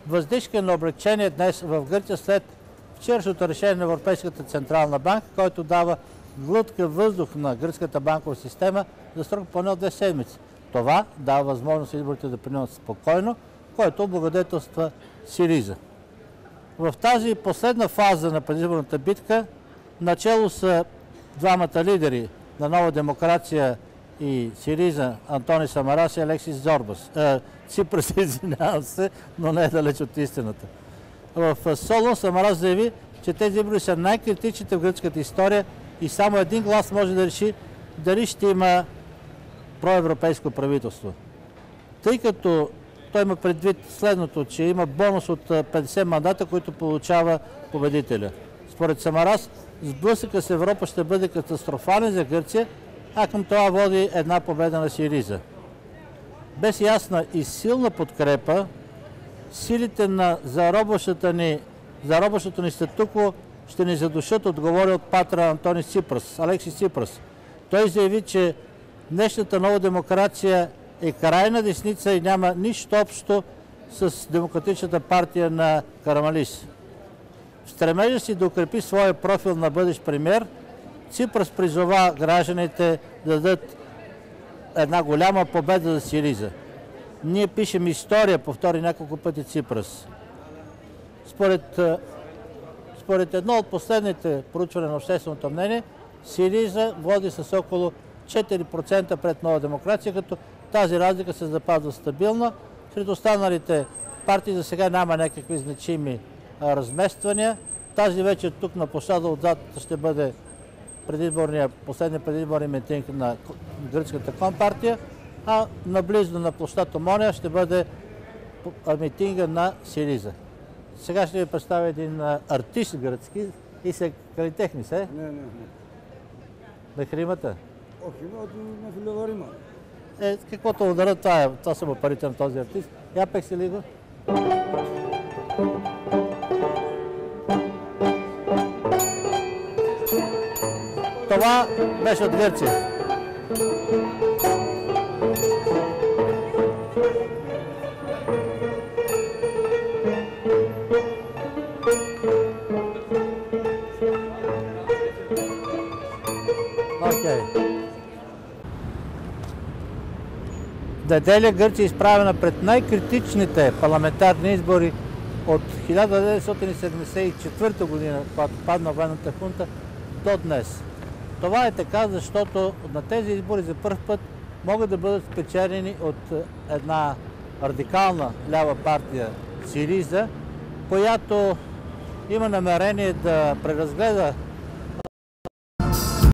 въздишка на облегчение днес в Гърция след вчерашното решение на Европейската централна банка, който дава глътка въздух на гръцката банкова система за срок поне от 2 седмици. Това дава възможност изборите да преминат спокойно, който облагодетелства СИРИЗА. В тази последна фаза на предизборната битка начело са двамата лидери на Нова демокрация и СИРИЗА, Антонис Самарас и Алексис Ципрас, извинявам се, но не е далеч от истината. В Солун Самарас заяви, че тези избори са най-критичните в гръцката история и само един глас може да реши дали ще има проевропейско правителство. Тъй като той има предвид следното, че има бонус от 50 мандата, които получава победителя. Според Самарас, сблъсъка с Европа ще бъде катастрофален за Гърция, а към това води една победа на СИРИЗА. Без ясна и силна подкрепа, силите на заробващото ни статукво ще ни задушат, отговори от патра Алексис Ципрас. Той заяви, че днешната Нова демокрация е крайна десница и няма нищо общо с демократичната партия на Карамалис. В стремежа си да укрепи своя профил на бъдещ премиер, Ципрас призова гражданите да дадат една голяма победа за СИРИЗА. Ние пишем история, повтори няколко пъти Ципрас. Според едно от последните проучвания на общественото мнение, СИРИЗА води с около 4% пред Нова демокрация, като тази разлика се запазва стабилна. Сред останалите партии за сега няма някакви значими размествания. Тази вечер тук на площада отзад ще бъде последния предизборен митинг на гръцката компартия, а наблизо на площад Омония ще бъде митинга на СИРИЗА. Сега ще ви представя един артист гръцки и се калитехни се. Не. Мехримата? Όχι, με φιλοδόρημα. Каквото удара, това са парите на този артист. Я пек си ли го? Това беше от Гърция. Неделя Гърция е изправена пред най-критичните парламентарни избори от 1974 година, когато падна военната хунта, до днес. Това е така, защото на тези избори за първ път могат да бъдат спечелени от една радикална лява партия СИРИЗА, която има намерение да преразгледа